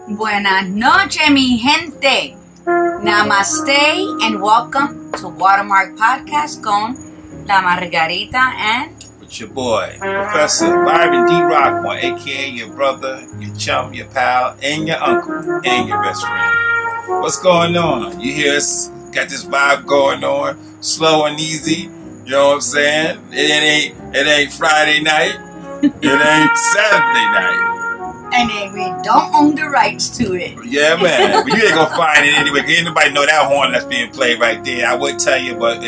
Buenas noches, mi gente. Namaste and welcome to WATERMARK Podcast con La Margarita and with your boy, Professor Byron D. Rockmore, aka your brother, your chum, your pal, and your uncle, and your best friend. What's going on? You hear us? Got this vibe going on, slow and easy. You know what I'm saying? It ain't Friday night. It ain't Saturday night. And then we don't own the rights to it. Yeah, man. But you ain't gonna find it anyway. Anybody know that horn that's being played right there? I would tell you, but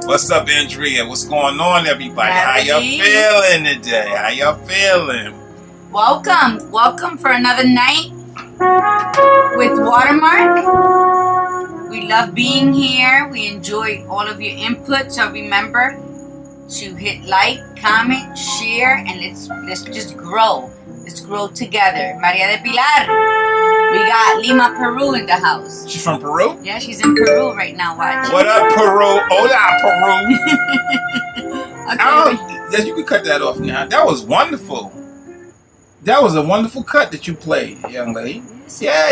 what's up, Andrea? What's going on, everybody? How y'all feeling today? How y'all feeling? Welcome for another night with WATERMARK. We love being here. We enjoy all of your input. So remember to hit like, comment, share, and let's just grow. Let's grow together. Maria de Pilar. We got Lima, Peru in the house. She's from Peru? Yeah, she's in Peru right now watching. What up, Peru? Hola, Peru. Okay. You can cut that off now. That was wonderful. That was a wonderful cut that you played, young lady. Yeah.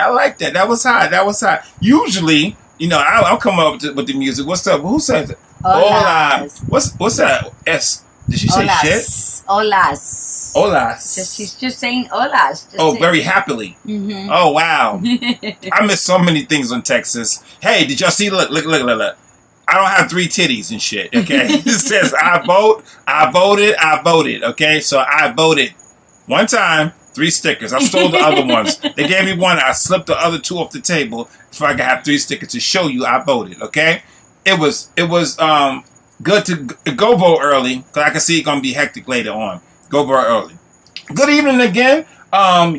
I like that. That was hot. Usually, I'll come up with the music. What's up? Who says it? Hola. What's that? S. Did she say shit? Olas. She's just saying olas. Very happily. Mm-hmm. Oh, wow. I miss so many things on Texas. Hey, did y'all see? Look. I don't have 3 titties and shit, okay? It says, I voted, okay? So I voted. One time, 3 stickers. I stole the other ones. They gave me one. I slipped the other 2 off the table so I could have 3 stickers to show you I voted, okay? It was good to go vote early, because I can see it's going to be hectic later on. Go vote early. Good evening again.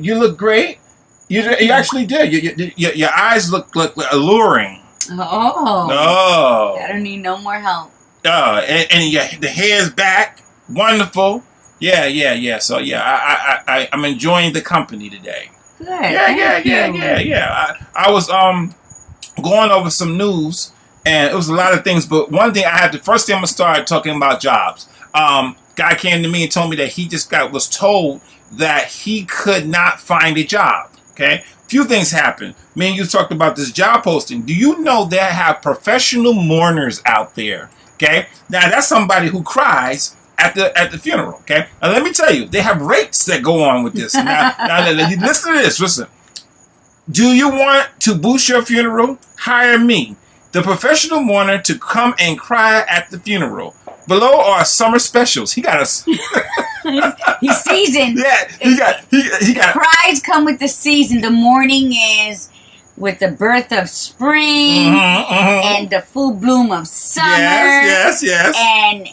You look great. You actually did. Your eyes look alluring. Oh. I don't need no more help. And the hair's back. Wonderful. Yeah. So, I'm enjoying the company today. Good. Yeah. I was going over some news. And it was a lot of things, but one thing first thing I'm going to start talking about jobs. Guy came to me and told me that he just was told that he could not find a job. Okay? Few things happened. Me and you talked about this job posting. Do you know they have professional mourners out there? Okay? Now, that's somebody who cries at the funeral. Okay? Now, let me tell you, they have rates that go on with this. Now listen to this. Listen. Do you want to boost your funeral? Hire me, the professional mourner, to come and cry at the funeral. Below are summer specials. He got us. He's seasoned. Yeah, he got. Cries come with the season. The mourning is with the birth of spring and the full bloom of summer. Yes. And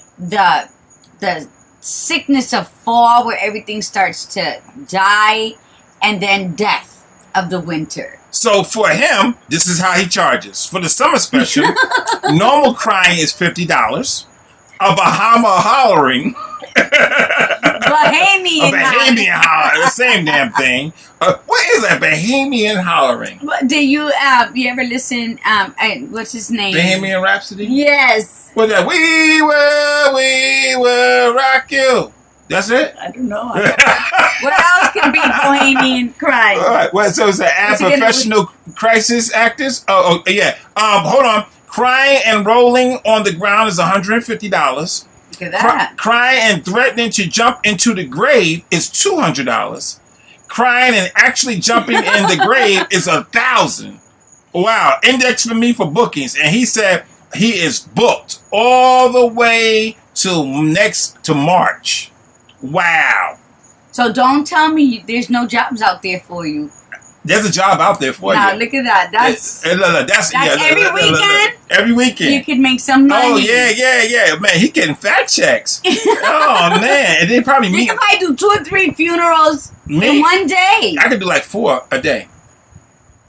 the sickness of fall, where everything starts to die, and then death of the winter. So for him, this is how he charges. For the summer special, normal crying is $50. A Bahama hollering. Bahamian hollering. The same damn thing. What is that Bahamian hollering? Do you ever listen? What's his name? Bahamian Rhapsody? Yes. What's that? We will rock you. That's it? I don't know. What else can be Bohemian crying? All right. Well, so it's an professional crisis actors. Oh, yeah. Hold on. Crying and rolling on the ground is $150. Look at that. Crying and threatening to jump into the grave is $200. Crying and actually jumping in the grave is $1,000. Wow. Index for me for bookings, and he said he is booked all the way to March. Wow. So don't tell me there's no jobs out there for you. There's a job out there for you. Now look at that. That's every weekend. Every weekend. You can make some money. Oh yeah. Man, he getting fat checks. Oh man. And they probably You can probably do 2 or 3 funerals in one day. I could do like 4 a day.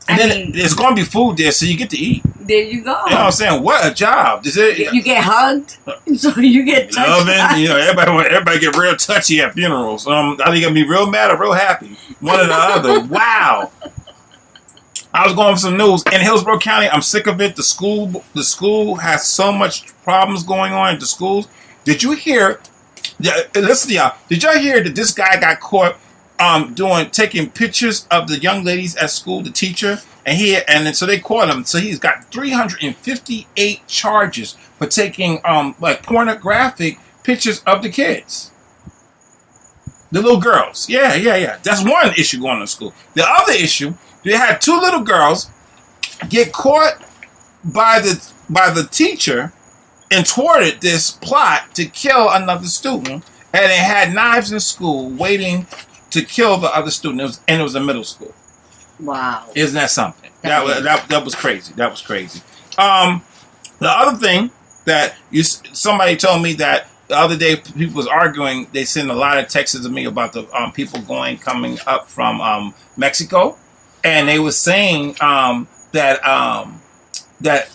And then there's gonna be food there, so you get to eat. There you go. You know what I'm saying? What a job! You get hugged, so you get touched. Loving, everybody get real touchy at funerals. I think gonna be real mad or real happy, one or the other. Wow. I was going for some news in Hillsborough County. I'm sick of it. The school has so much problems going on at the schools. Did you hear Yeah, listen, y'all. Did y'all hear that this guy got caught taking pictures of the young ladies at school, the teacher, and then so they caught him. So he's got 358 charges for taking like pornographic pictures of the kids, the little girls. Yeah. That's one issue going to school. The other issue, they had two little girls get caught by the teacher and thwarted this plot to kill another student, and they had knives in school waiting to kill the other student. It was a middle school. Wow. Isn't that something? That was crazy. That was crazy. The other thing that somebody told me that the other day people was arguing, they sent a lot of texts to me about the people coming up from Mexico, and they were saying that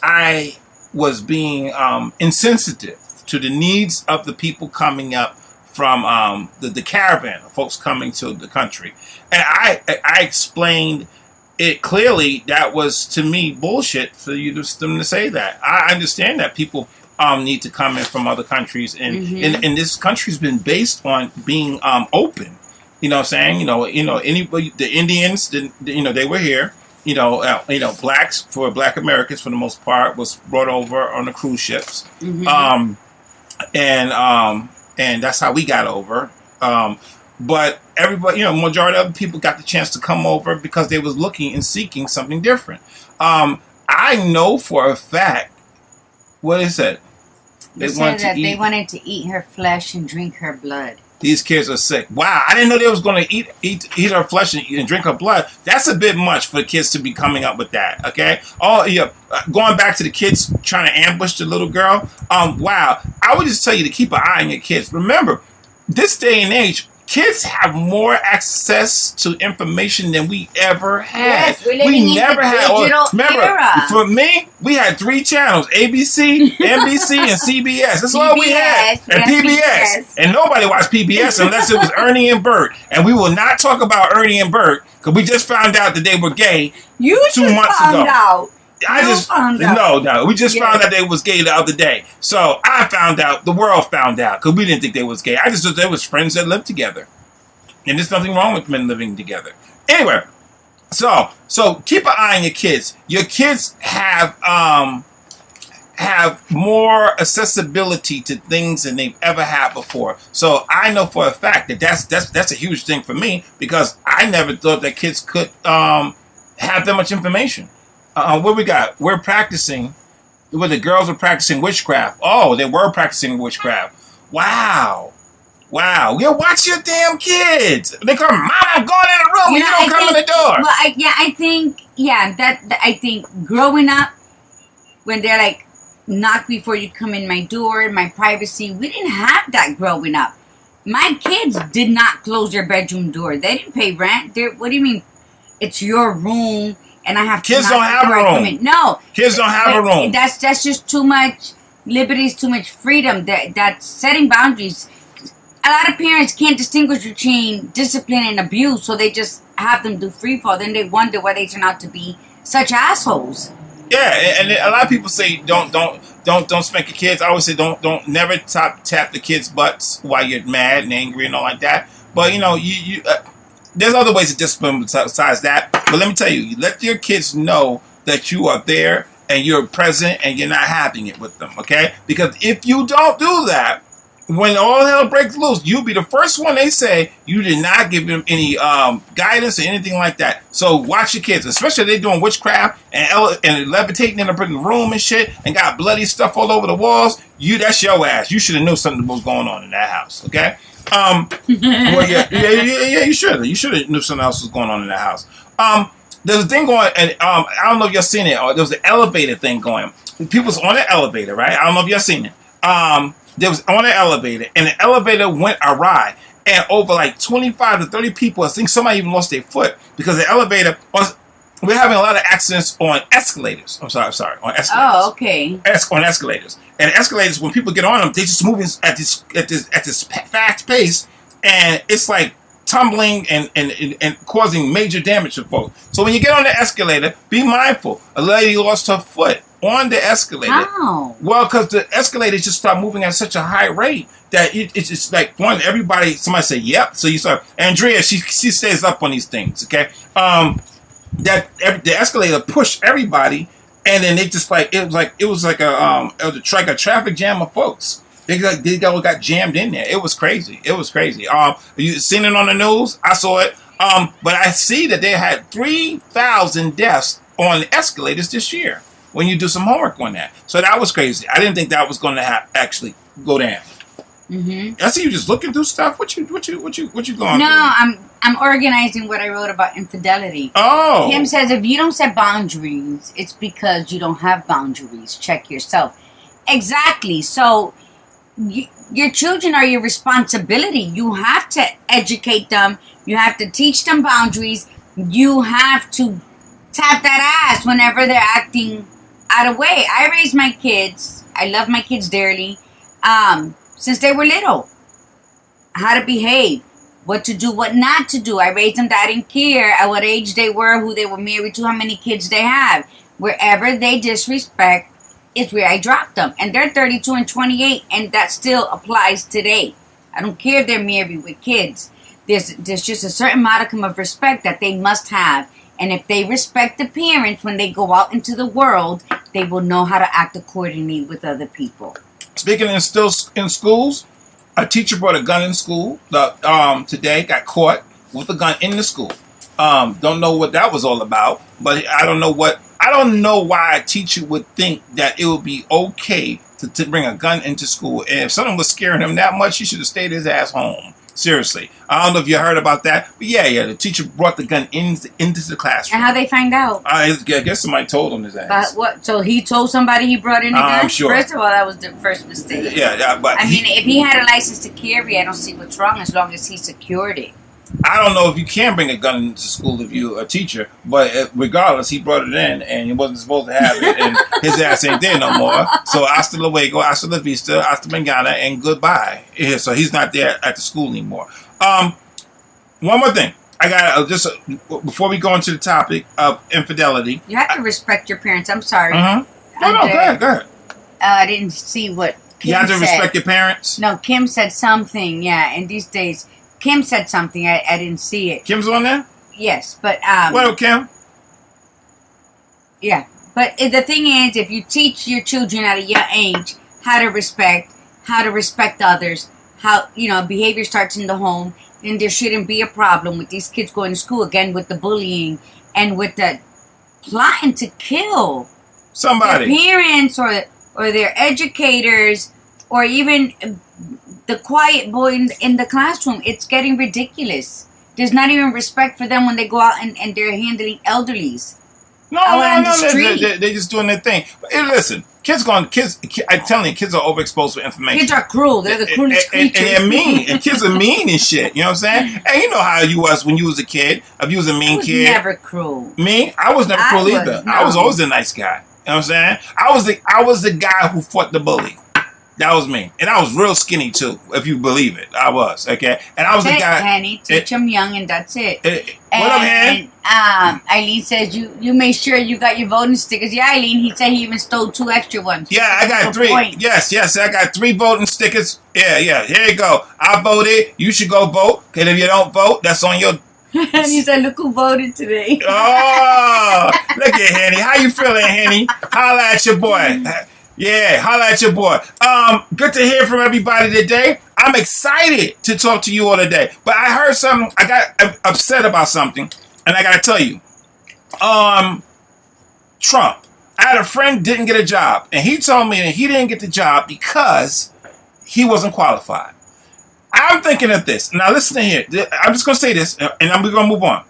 I was being insensitive to the needs of the people coming up from the caravan of folks coming to the country. And I explained it clearly. That was, to me, bullshit for them to say that. I understand that people need to come in from other countries, and this country's been based on being open. You know what I'm saying? Anybody, the Indians, they were here. Blacks, for Black Americans for the most part, was brought over on the cruise ships. And that's how we got over. But everybody, majority of the people got the chance to come over because they was looking and seeking something different. I know for a fact, what is it? They they wanted to eat her flesh and drink her blood. These kids are sick. Wow, I didn't know they was going to eat her flesh and drink her blood. That's a bit much for kids to be coming up with that, okay? Oh, yeah. Going back to the kids trying to ambush the little girl. Wow. I would just tell you to keep an eye on your kids. Remember, this day and age, kids have more access to information than we ever had. Yes, we never had digital era. For me, we had 3 channels: ABC, NBC, and CBS. That's all we had. And PBS. And nobody watched PBS unless it was Ernie and Bert. And we will not talk about Ernie and Bert because we just found out that they were gay 2 months ago. No. We just found out they was gay the other day. So I found out, the world found out, because we didn't think they was gay. I just thought they was friends that lived together. And there's nothing wrong with men living together. Anyway, so keep an eye on your kids. Your kids have more accessibility to things than they've ever had before. So I know for a fact that that's a huge thing for me, because I never thought that kids could have that much information. What we got? We're practicing. The girls are practicing witchcraft. Oh, they were practicing witchcraft. Wow. Yeah, watch your damn kids. They come, Mom, I'm going in the room. You don't come in the door. Well, I think growing up, when they're like, knock before you come in my door, my privacy, we didn't have that growing up. My kids did not close their bedroom door. They didn't pay rent. What do you mean? It's your room. And I have to. Kids don't have a room. No, kids don't have a room. That's just too much liberty, too much freedom. That's setting boundaries. A lot of parents can't distinguish between discipline and abuse, so they just have them do free fall. Then they wonder why they turn out to be such assholes. Yeah, and a lot of people say don't spank your kids. I always say don't never tap the kids' butts while you're mad and angry and all like that. But you. There's other ways to discipline besides that. But let me tell you, let your kids know that you are there and you're present and you're not having it with them, okay? Because if you don't do that, when all hell breaks loose, you'll be the first one they say you did not give them any guidance or anything like that. So watch your kids, especially if they're doing witchcraft and levitating in the room and shit and got bloody stuff all over the walls. That's your ass. You should have knew something was going on in that house, okay? Well, you should have. You should have knew something else was going on in that house. There's a thing going, and I don't know if y'all seen it. Or there was an elevator thing going. People was on the elevator, right? I don't know if y'all seen it. There was on the elevator, and the elevator went awry, and over like 25 to 30 people, I think somebody even lost their foot because the elevator was. We're having a lot of accidents on escalators. I'm sorry, on escalators. Oh, okay. On escalators. And escalators, when people get on them, they just moving at this fast pace, and it's like tumbling and causing major damage to folks. So when you get on the escalator, be mindful. A lady lost her foot on the escalator. How? Well, because the escalators just start moving at such a high rate that it's just like somebody say, yep. So you start, Andrea, she stays up on these things, okay? The escalator pushed everybody, and then they just it was like a traffic jam of folks. They all got jammed in there. It was crazy. You seen it on the news? I saw it. But I see that they had 3,000 deaths on the escalators this year. When you do some homework on that, so that was crazy. I didn't think that was going to actually go down. Mm-hmm. I see you just looking through stuff. What you going through? No, I'm organizing what I wrote about infidelity. Oh, Kim says if you don't set boundaries, it's because you don't have boundaries. Check yourself. Exactly. So your children are your responsibility. You have to educate them. You have to teach them boundaries. You have to tap that ass whenever they're acting out of way. I raised my kids. I love my kids dearly. Since they were little. How to behave. What to do, what not to do. I raised them that I didn't care at what age they were, who they were married to, how many kids they have. Wherever they disrespect is where I dropped them. And they're 32 and 28, and that still applies today. I don't care if they're married with kids. There's just a certain modicum of respect that they must have. And if they respect the parents when they go out into the world, they will know how to act accordingly with other people. Speaking of still in schools, a teacher brought a gun in school today, got caught with a gun in the school. Don't know what that was all about, but I don't know why a teacher would think that it would be okay to bring a gun into school. And if something was scaring him that much, he should have stayed his ass home. Seriously. I don't know if you heard about that. But yeah, the teacher brought the gun into the classroom. And how they find out? I guess somebody told him his ass. But what? So he told somebody he brought in a gun? I'm sure. First of all, that was the first mistake. Yeah, but I mean, if he had a license to carry, I don't see what's wrong as long as he secured it. I don't know if you can bring a gun into school if you're a teacher, but regardless, he brought it in and he wasn't supposed to have it, and his ass ain't there no more. So hasta luego, hasta la vista, hasta mañana, and goodbye. Yeah, so he's not there at the school anymore. One more thing. I got just before we go into the topic of infidelity. You have to respect your parents. I'm sorry. Mm-hmm. No, go ahead. I didn't see what Kim you have to said. respect your parents? No, Kim said something. Yeah, in these days, Kim said something. I didn't see it. Kim's on there? Yes, but What, Kim? Yeah, but the thing is, if you teach your children at a young age how to respect others, how behavior starts in the home, then there shouldn't be a problem with these kids going to school again with the bullying and with the plotting to kill somebody, their parents or their educators, or even the quiet boy in the classroom. It's getting ridiculous. There's not even respect for them when they go out and they're handling elderlies. No, they're just doing their thing. But hey, listen, kids. I'm telling you, kids are overexposed with information. Kids are cruel. They're the cruelest creatures. And they're mean. And kids are mean and shit. You know what I'm saying? And you know how you was when you was a kid. If you was a mean kid. Never cruel. Me? I was never cruel either. No. I was always a nice guy. You know what I'm saying? I was the guy who fought the bully. That was me. And I was real skinny too, if you believe it. I was, okay? And I was the guy. Henny, teach them young and that's it. What up, Hen? Eileen says you made sure you got your voting stickers. Yeah, Eileen, he said he even stole 2 extra ones. Yeah, I got 3. Point. Yes, I got 3 voting stickers. Yeah, here you go. I voted. You should go vote. And if you don't vote, that's on your... And he said, look who voted today. Oh, look at Henny. How you feeling, Henny? Holla at your boy. Yeah, holla at your boy. Good to hear from everybody today. I'm excited to talk to you all today. But I heard something. I got upset about something, and I got to tell you. Trump. I had a friend didn't get a job, and he told me that he didn't get the job because he wasn't qualified. I'm thinking of this. Now listen to here. I'm just going to say this, and I'm going to move on.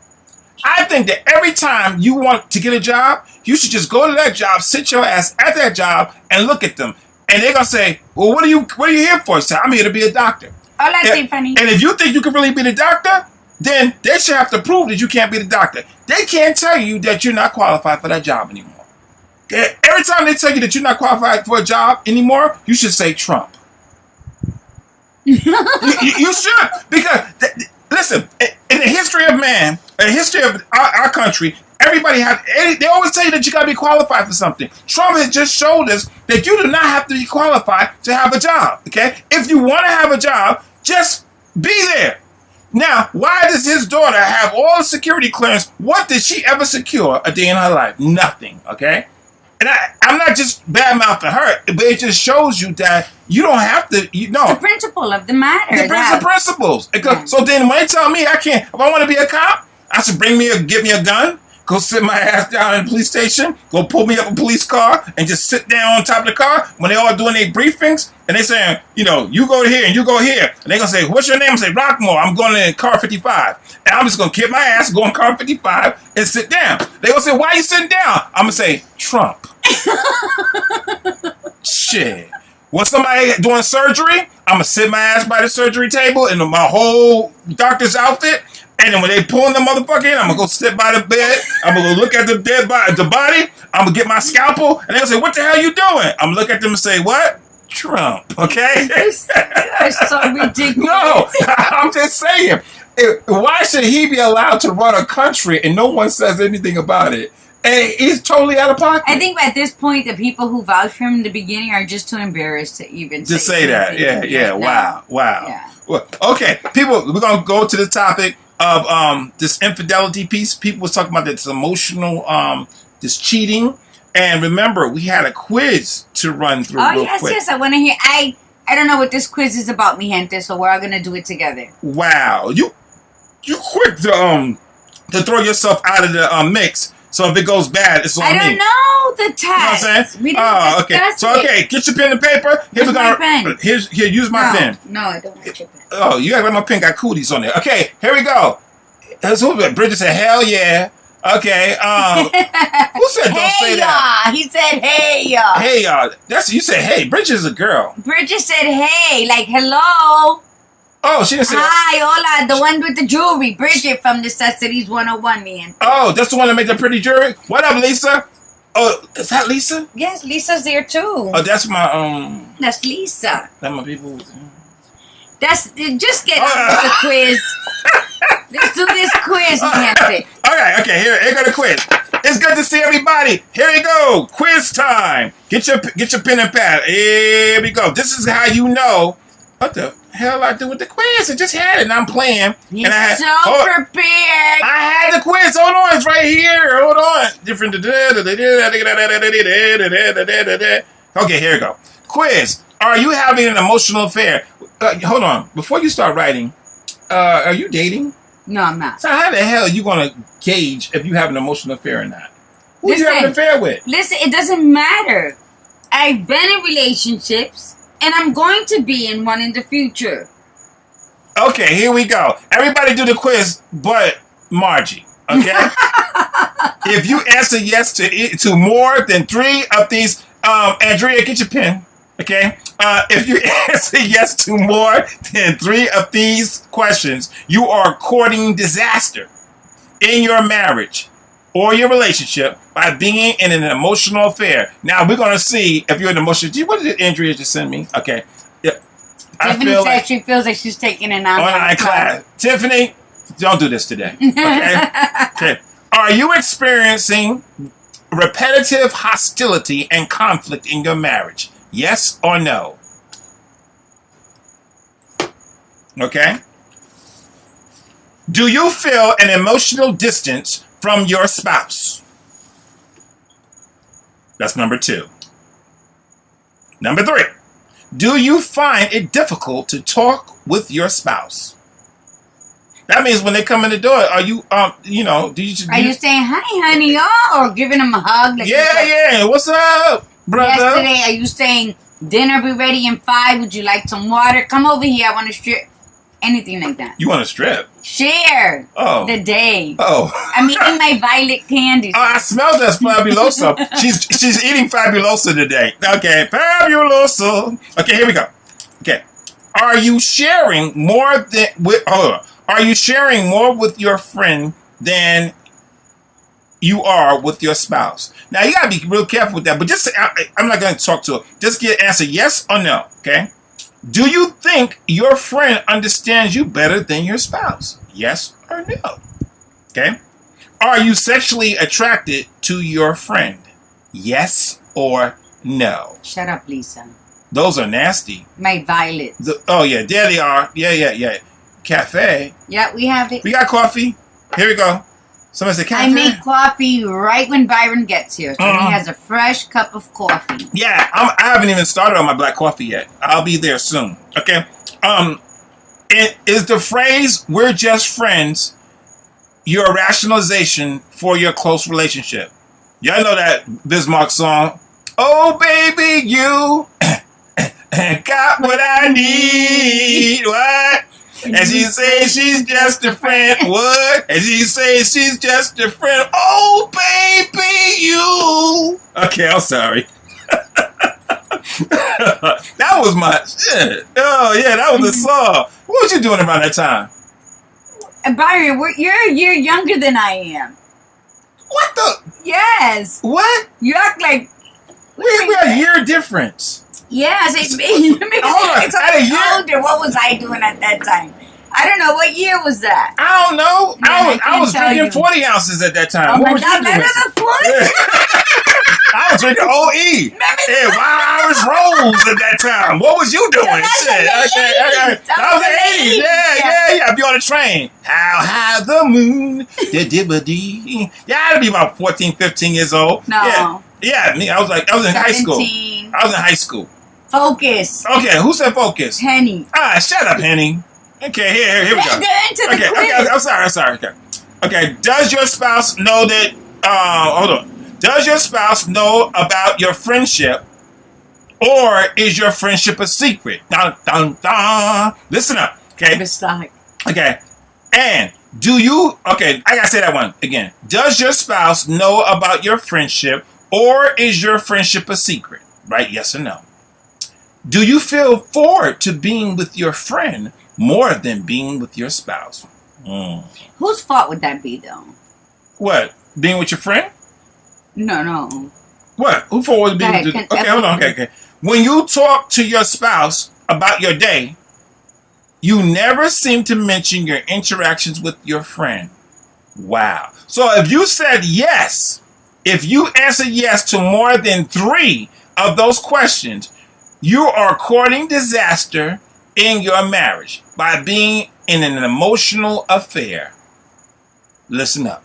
I think that every time you want to get a job, you should just go to that job, sit your ass at that job, and look at them. And they're gonna say, "Well, what are you here for?" So I'm here to be a doctor. Hola, Tiffany. And if you think you can really be the doctor, then they should have to prove that you can't be the doctor. They can't tell you that you're not qualified for that job anymore. Every time they tell you that you're not qualified for a job anymore, you should say Trump. you should, because listen, in the history of man, in the history of our country, Everybody they always tell you that you got to be qualified for something. Trump has just showed us that you do not have to be qualified to have a job, okay? If you want to have a job, just be there. Now, why does his daughter have all the security clearance? What did she ever secure a day in her life? Nothing, okay? And I'm not just bad-mouthing her, but it just shows you that you don't have to, The principle of the matter. The principles. Yeah. So then when they tell me I can't, if I want to be a cop, I should get me a gun, go sit my ass down in the police station, go pull me up a police car, and just sit down on top of the car when they all doing their briefings, and they saying, you go here and you go here. And they going to say, what's your name? I say, Rockmore. I'm going in car 55. And I'm just going to kick my ass, go in car 55, and sit down. They going to say, why are you sitting down? I'm going to say, Trump. Shit. When somebody doing surgery, I'm going to sit my ass by the surgery table in my whole doctor's outfit. And then when they pulling the motherfucker in, I'm going to go sit by the bed. I'm going to go look at the dead body, I'm going to get my scalpel. And they'll say, what the hell you doing? I'm going to look at them and say, what? Trump. Okay? That's so ridiculous. No, I'm just saying. Why should he be allowed to run a country and no one says anything about it? And he's totally out of pocket. I think at this point, the people who vouched for him in the beginning are just too embarrassed to even say that. Yeah. Wow. Yeah. Well, okay, people, we're going to go to the topic of this infidelity piece. People was talking about this emotional, this cheating. And remember, we had a quiz to run through real quick. Yes, I want to hear. I don't know what this quiz is about, mi gente, so we're all going to do it together. Wow. You quick to throw yourself out of the mix. So if it goes bad, it's on me. I don't know the test. You know what I'm saying? We didn't okay. So, get your pen and paper. Here's my pen. Here, use my pen. No, I don't want your pen. Oh, you got like my pen got cooties on there. Okay, here we go. Bridget said, hell yeah. Okay, who said don't say that? He said, hey, y'all. Hey, y'all. You said, hey. Bridget's a girl. Bridget said, hey, like, hello. Oh, she didn't say hi, hola, the one with the jewelry. Bridget from Necessities 101, man. Oh, that's the one that made the pretty jewelry? What up, Lisa? Oh, is that Lisa? Yes, Lisa's there too. Oh, that's my, That's Lisa. That's my people. Just get on with the quiz. Let's do this quiz, man. Okay, here go the quiz. It's good to see everybody. Here we go. Quiz time. Get your pen and pad. Here we go. This is how you know what the hell I do with the quiz. I just had it and I'm playing. You're and prepared. I had the quiz. Hold on, it's right here. Hold on. Different. Okay, here we go. Quiz. Are you having an emotional affair? Hold on. Before you start writing, are you dating? No, I'm not. So how the hell are you going to gauge if you have an emotional affair or not? Who you having an affair with? Listen, it doesn't matter. I've been in relationships, and I'm going to be in one in the future. Okay, here we go. Everybody do the quiz but Margie, okay? If you answer yes to more than 3 of these, Andrea, get your pen, okay? If you answer yes to more than 3 of these questions, you are courting disaster in your marriage or your relationship by being in an emotional affair. Now, we're going to see if you're in an emotional... What did Andrea just send me? Okay. Yeah. Tiffany said she feels like she's taking an online class. Tiffany, don't do this today. Okay? Okay. Are you experiencing repetitive hostility and conflict in your marriage? Yes or no? Okay. Do you feel an emotional distance from your spouse? That's number 2. Number 3. Do you find it difficult to talk with your spouse? That means when they come in the door, are you, are you saying, honey, y'all, or giving them a hug? Like yeah. What's up, brother? Yesterday, are you saying, dinner be ready in 5? Would you like some water? Come over here. I want to strip. Anything like that. You want to strip? Share the day. Oh. I'm eating my violet candy. Oh, I smell that Fabuloso. she's eating Fabuloso today. Okay, Fabuloso. Okay, here we go. Okay. Are you sharing more Are you sharing more with your friend than you are with your spouse? Now, you got to be real careful with that, but just I'm not going to talk to her. Just answer yes or no, okay? Do you think your friend understands you better than your spouse? Yes or no? Okay? Are you sexually attracted to your friend? Yes or no? Shut up, Lisa. Those are nasty. My violets. Oh, yeah. There they are. Yeah. Cafe. Yeah, we have it. We got coffee. Here we go. Somebody said cafe. I make coffee right when Byron gets here. So he has a fresh cup of coffee. Yeah, I haven't even started on my black coffee yet. I'll be there soon. Okay. Is the phrase "we're just friends" your rationalization for your close relationship? Y'all know that Bismarck song. Oh, baby, you got what I need. What? And she says she's just a friend. What? And she says she's just a friend. Oh, baby, you. Okay, I'm sorry. That was my shit. Oh, yeah, that was the song. What was you doing around that time? Byron, you're a year younger than I am. What the? Yes. What? You act like... We a year difference. Yes, it's me. It's older. What was I doing at that time? I don't know. What year was that? I don't know. I was drinking 40 ounces at that time. Oh what my was God, you doing? I was drinking OE. And Wild Irish Rose at that time. What was you doing? Shit. Okay. That was the 80s. Yeah. I'd be on the train. How high the moon. Did-dibba-dee. Yeah, I'd be about 14, 15 years old. No. Yeah, I was in 17. high school. I was in high school. Focus. Okay, who said focus? Henny. Shut up, Henny. Okay, here we go. They're into the quiz. Okay, I'm sorry. Okay, does your spouse know that, hold on. Does your spouse know about your friendship, or is your friendship a secret? Dun, dun, dun. Listen up, okay? Okay, and okay, I gotta say that one again. Does your spouse know about your friendship, or is your friendship a secret? Right, yes or no? Do you feel forward to being with your friend more than being with your spouse? Whose fault would that be, though? What? Being with your friend? No. What? Who fault would be with your... Okay, hold on. Okay. When you talk to your spouse about your day, you never seem to mention your interactions with your friend. Wow. So if you said yes, if you answered yes to more than 3 of those questions, you are courting disaster in your marriage by being in an emotional affair. Listen up.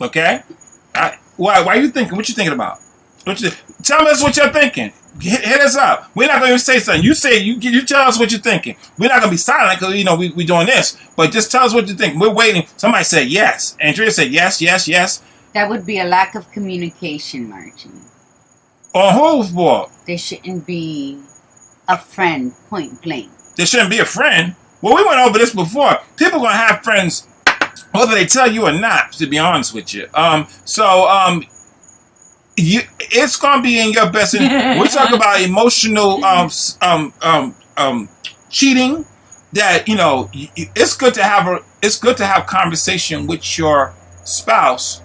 Okay? Why are you thinking? What you thinking about? Tell us what you're thinking. Hit us up. We're not going to say something. You say you tell us what you're thinking. We're not going to be silent because we doing this. But just tell us what you think. We're waiting. Somebody said yes. Andrea said yes. That would be a lack of communication, Margie. On whose fault? There shouldn't be a friend, point blank. There shouldn't be a friend. Well, we went over this before. People gonna have friends whether they tell you or not. To be honest with you, it's gonna be in your best interest. We talk about emotional cheating. That it's good to have conversation with your spouse.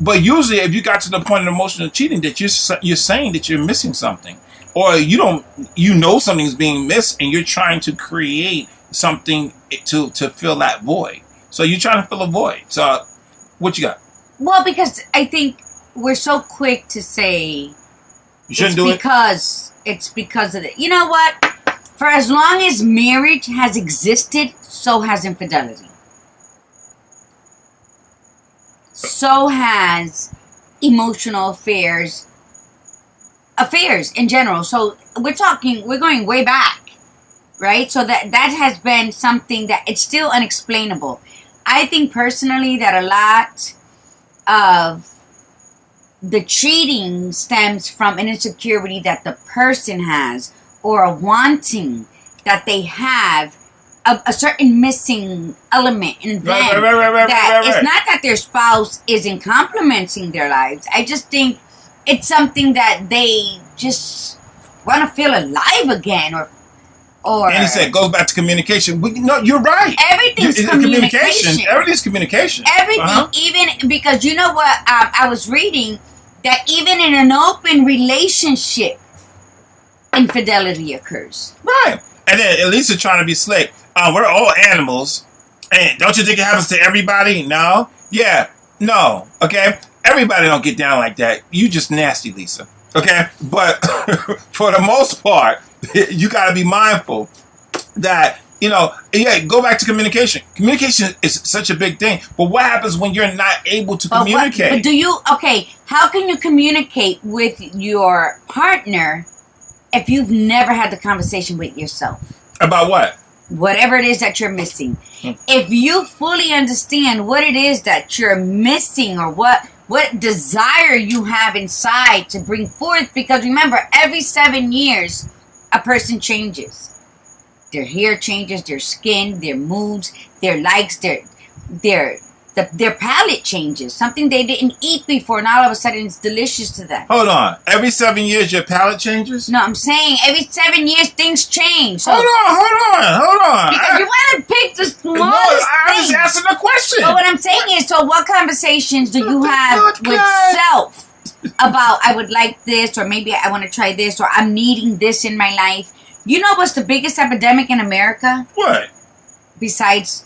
But usually, if you got to the point of emotional cheating, that you're saying that you're missing something, or something's being missed, and you're trying to create something to fill that void. So you're trying to fill a void. So, what you got? Well, because I think we're so quick to say you shouldn't do it because it's because of it. You know what? For as long as marriage has existed, so has infidelity. So has emotional affairs in general. So we're going way back, right? So that has been something that it's still unexplainable. I think personally that a lot of the cheating stems from an insecurity that the person has, or a wanting that they have a certain missing element in them. Right. It's not that their spouse isn't complimenting their lives. I just think it's something that they just want to feel alive again, or. And he said, goes back to communication. No, you're right. Everything's communication. Everything's communication. Everything, even because you know what I was reading, that even in an open relationship, infidelity occurs. Right. And then at least they're trying to be slick. We're all animals. And don't you think it happens to everybody? No. Yeah. No, okay? Everybody don't get down like that. You just nasty, Lisa. Okay? But for the most part, you got to be mindful that, go back to communication. Communication is such a big thing. But what happens when you're not able to communicate? How can you communicate with your partner if you've never had the conversation with yourself? About what? Whatever it is that you're missing. If you fully understand what it is that you're missing or what desire you have inside to bring forth, because remember, every 7 years, a person changes. Their hair changes, their skin, their moods, their likes, their palate changes. Something they didn't eat before, and all of a sudden it's delicious to them. Hold on. Every 7 years your palate changes? No, I'm saying every 7 years things change. So, hold on. Because you want to pick the smallest I was asking the question. But what I'm saying is, so what conversations do you have with self about, I would like this, or maybe I want to try this, or I'm needing this in my life? You know what's the biggest epidemic in America? What? Besides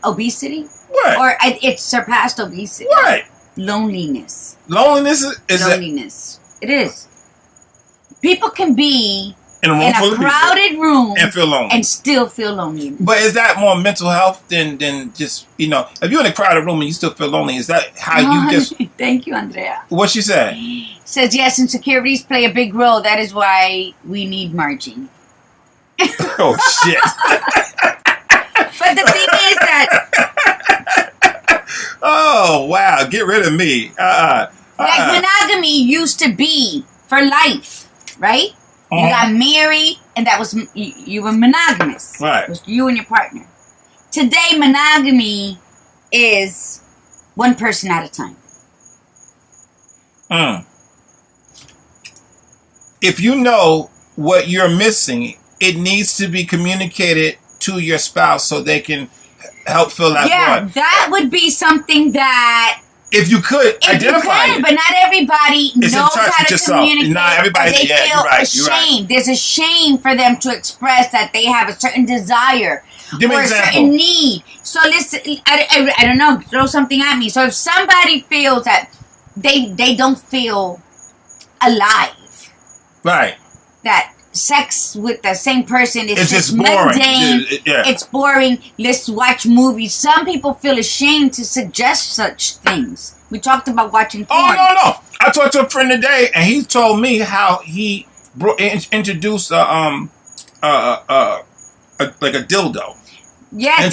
obesity? What? Or it surpassed obesity. What? Loneliness. Loneliness is loneliness. It is. People can be in a crowded room and feel lonely, and still feel lonely. But is that more mental health than just if you're in a crowded room and you still feel lonely? Is that how you just? Thank you, Andrea. What she said? Says yes, insecurities play a big role. That is why we need Margie. Oh shit! But the thing is that. Oh wow! Get rid of me. Like monogamy used to be for life, right? You got married, and that was you were monogamous. Right. It was you and your partner. Today, monogamy is one person at a time. If you know what you're missing, it needs to be communicated to your spouse so they can help fill that void. Yeah, that would be something that. If you could identify it. But not everybody knows how to communicate. Not everybody. They feel ashamed. Right. There's a shame for them to express that they have a certain desire or a certain need. So listen, I don't know. Throw something at me. So if somebody feels that they don't feel alive, right? That sex with the same person is just boring. It's boring. Let's watch movies. Some people feel ashamed to suggest such things. We talked about watching porn. Oh no! I talked to a friend today, and he told me how he introduced like a dildo. Yeah,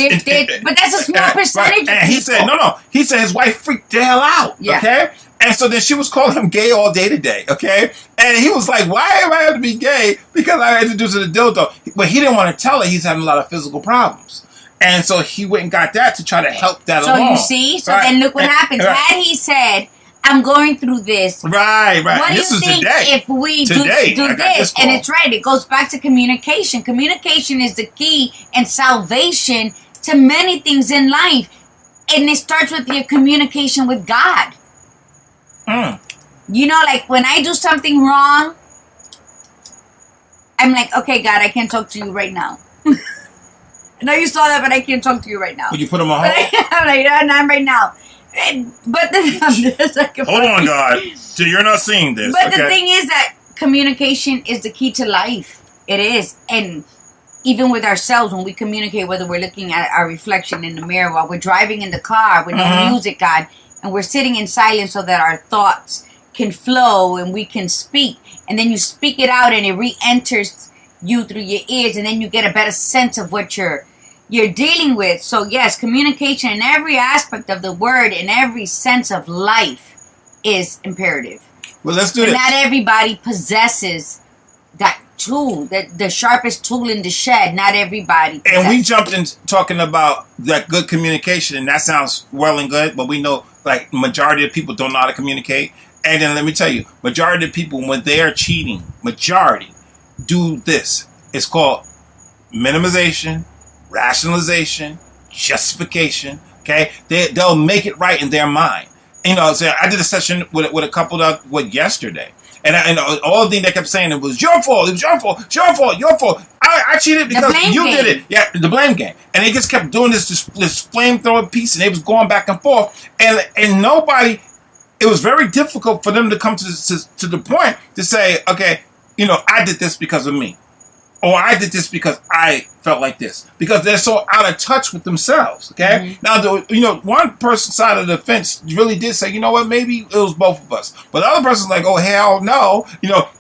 but that's a small percentage. And he said no. He said his wife freaked the hell out. Yeah. Okay. And so then she was calling him gay all day today, okay? And he was like, why am I have to be gay? Because I introduced her to dildo. But he didn't want to tell her he's having a lot of physical problems. And so he went and got that to try to help that along. So you see? So then look what happens. Had he said, I'm going through this. Right. What do you think if we do this? And it's right. It goes back to communication. Communication is the key and salvation to many things in life. And it starts with your communication with God. Like when I do something wrong, I'm like, okay, God, I can't talk to you right now. I know you saw that, but I can't talk to you right now. Would you put him on hold? I'm like, no, not right now. But then I'm just like, hold on, God. So you're not seeing this. But the thing is that communication is the key to life. It is. And even with ourselves, when we communicate, whether we're looking at our reflection in the mirror, while we're driving in the car with no music, God, and we're sitting in silence so that our thoughts can flow and we can speak. And then you speak it out and it re-enters you through your ears, and then you get a better sense of what you're dealing with. So yes, communication in every aspect of the word, in every sense of life, is imperative. Well, let's do this. Not everybody possesses that tool, the sharpest tool in the shed. Not everybody possesses. And we jumped in talking about that good communication, and that sounds well and good, but we know like majority of people don't know how to communicate. And then let me tell you, majority of people, when they are cheating, do this. It's called minimization, rationalization, justification. Okay, they'll make it right in their mind. So I did a session with a couple yesterday, And all the thing they kept saying, it was your fault, your fault. I cheated because you did it. Yeah, the blame game. And they just kept doing this flamethrower piece, and they was going back and forth. And nobody, it was very difficult for them to come to the point to say, okay, I did this because of me. Or I did this because I felt like this. Because they're so out of touch with themselves. Okay? Mm-hmm. Now, one person's side of the fence really did say, you know what, maybe it was both of us. But the other person's like, oh, hell no.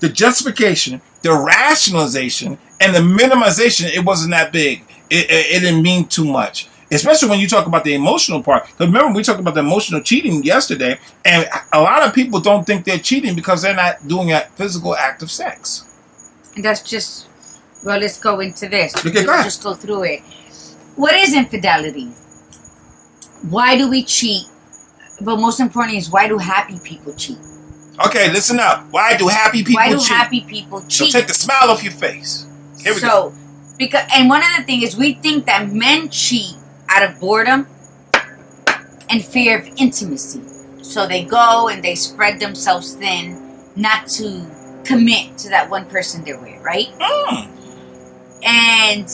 The justification, the rationalization, and the minimization, it wasn't that big. It didn't mean too much. Especially when you talk about the emotional part. Because remember, we talked about the emotional cheating yesterday. And a lot of people don't think they're cheating because they're not doing a physical act of sex. And that's just... Well, let's go into this. Okay, we'll just go through it. What is infidelity? Why do we cheat? But most importantly is, why do happy people cheat? Okay, listen up. Why do happy people cheat? Why do happy people cheat? So take the smile off your face. Here we go. And one of the things is, we think that men cheat out of boredom and fear of intimacy. So they go and they spread themselves thin not to commit to that one person they're with, right? And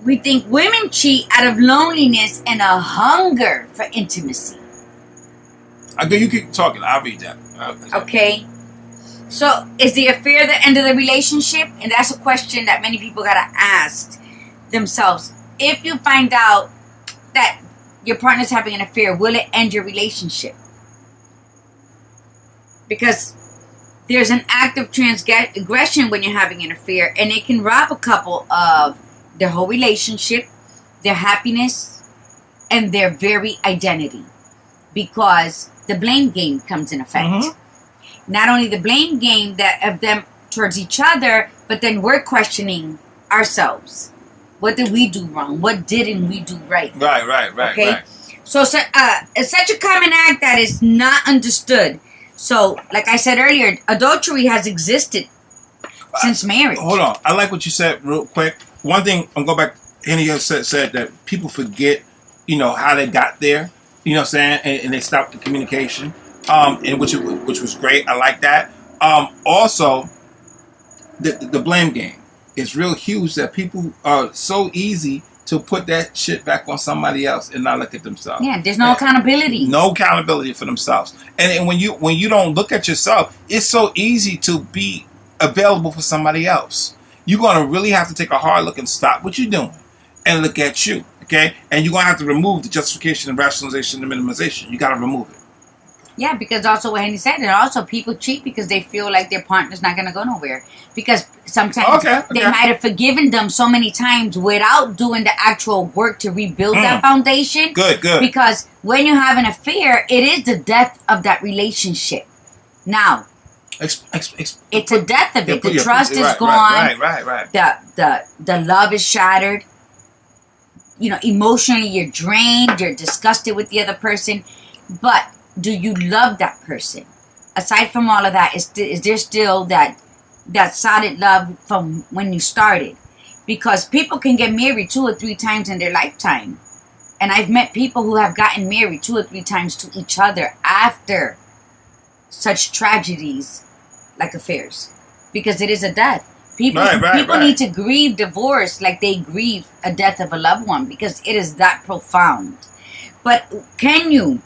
we think women cheat out of loneliness and a hunger for intimacy. Okay, you keep talking. I'll read that. Okay. So, is the affair the end of the relationship? And that's a question that many people gotta ask themselves. If you find out that your partner's having an affair, will it end your relationship? Because there's an act of transgression when you're having an affair, and it can rob a couple of their whole relationship, their happiness, and their very identity. Because the blame game comes in effect. Mm-hmm. Not only the blame game of them towards each other, but then we're questioning ourselves. What did we do wrong? What didn't we do right? Right. Okay? Right. So it's such a common act that is not understood. So, like I said earlier, adultery has existed since marriage. Hold on. I like what you said real quick. One thing, I'm going back, Henny said that people forget, how they got there. You know what I'm saying? And they stopped the communication, and which was great. I like that. Also, the blame game is real huge, that people are so easy to put that shit back on somebody else and not look at themselves. Yeah, there's no accountability. No accountability for themselves. And when you don't look at yourself, it's so easy to be available for somebody else. You're going to really have to take a hard look and stop what you're doing and look at you. Okay? And you're going to have to remove the justification and rationalization and minimization. You got to remove it. Yeah, because also what Henny said, and also people cheat because they feel like their partner's not going to go nowhere. Because sometimes they might have forgiven them so many times without doing the actual work to rebuild that foundation. Good. Because when you have an affair, it is the death of that relationship. Now, it's a death of it. The trust is gone. Right. The love is shattered. Emotionally you're drained. You're disgusted with the other person. But do you love that person? Aside from all of that, is there still that solid love from when you started? Because people can get married 2 or 3 times in their lifetime. And I've met people who have gotten married 2 or 3 times to each other after such tragedies like affairs. Because it is a death. People need to grieve divorce like they grieve a death of a loved one, because it is that profound. But can you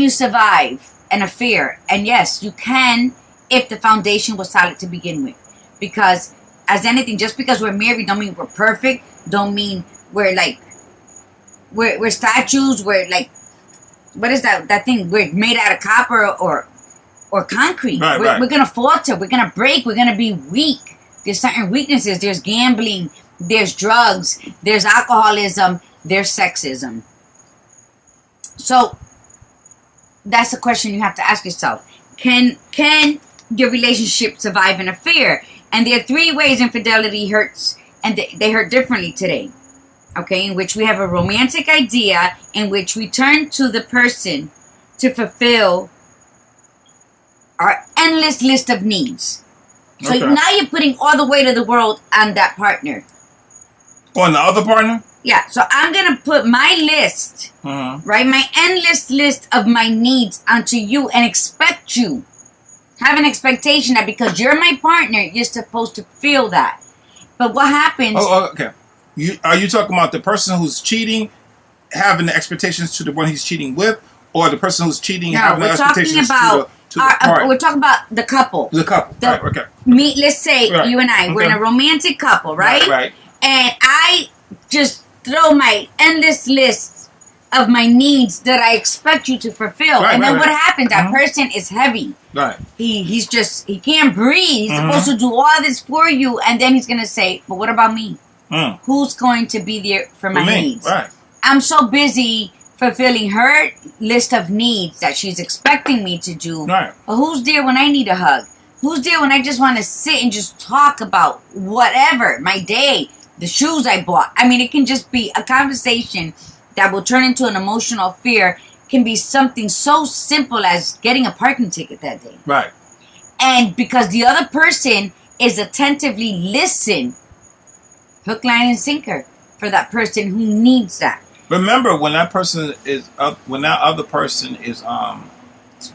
survive an affair? And yes, you can, if the foundation was solid to begin with. Because as anything, just because we're married don't mean we're perfect, don't mean we're statues, we're like, what is that thing? We're made out of copper or concrete. We're gonna falter, we're gonna break, we're gonna be weak. There's certain weaknesses. There's gambling, there's drugs, there's alcoholism, there's sexism. So that's a question you have to ask yourself. Can your relationship survive an affair? And there are 3 ways infidelity hurts, and they hurt differently today. Okay, in which we have a romantic idea, in which we turn to the person to fulfill our endless list of needs. So now you're putting all the weight of the world on that partner. On the other partner? Yeah, so I'm going to put my list, right, my endless list of my needs onto you and expect you. have an expectation that because you're my partner, you're supposed to feel that. But what happens? Oh, okay. Are you talking about the person who's cheating having the expectations to the one he's cheating with, or the person who's cheating having the expectations to the partner? We're talking about the couple. The couple. Right, okay. Let's say you and I, we're in a romantic couple, right? Right. And I just throw my endless list of my needs that I expect you to fulfill. What happens? That person is heavy. Right. He can't breathe. He's supposed to do all this for you, and then he's gonna say, "But what about me? Who's going to be there for my needs?" Right. I'm so busy fulfilling her list of needs that she's expecting me to do. Right. But who's there when I need a hug? Who's there when I just want to sit and just talk about whatever, my day, the shoes I bought? I mean, it can just be a conversation that will turn into an emotional fear. Can be something so simple as getting a parking ticket that day. Right. And because the other person is attentively listen, hook, line, and sinker for that person who needs that. Remember, when that person is when that other person is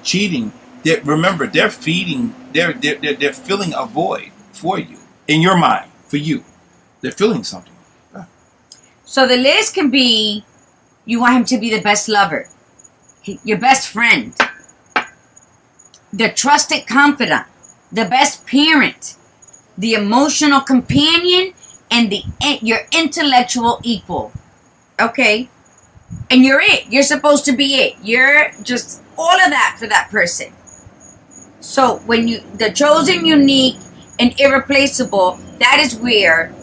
cheating, they're feeding, they're filling a void for you in your mind, for you. They're feeling something. So the list can be, you want him to be the best lover, your best friend, the trusted confidant, the best parent, the emotional companion, and your intellectual equal. Okay? And you're it. You're supposed to be it. You're just all of that for that person. So when the chosen, unique, and irreplaceable, that is where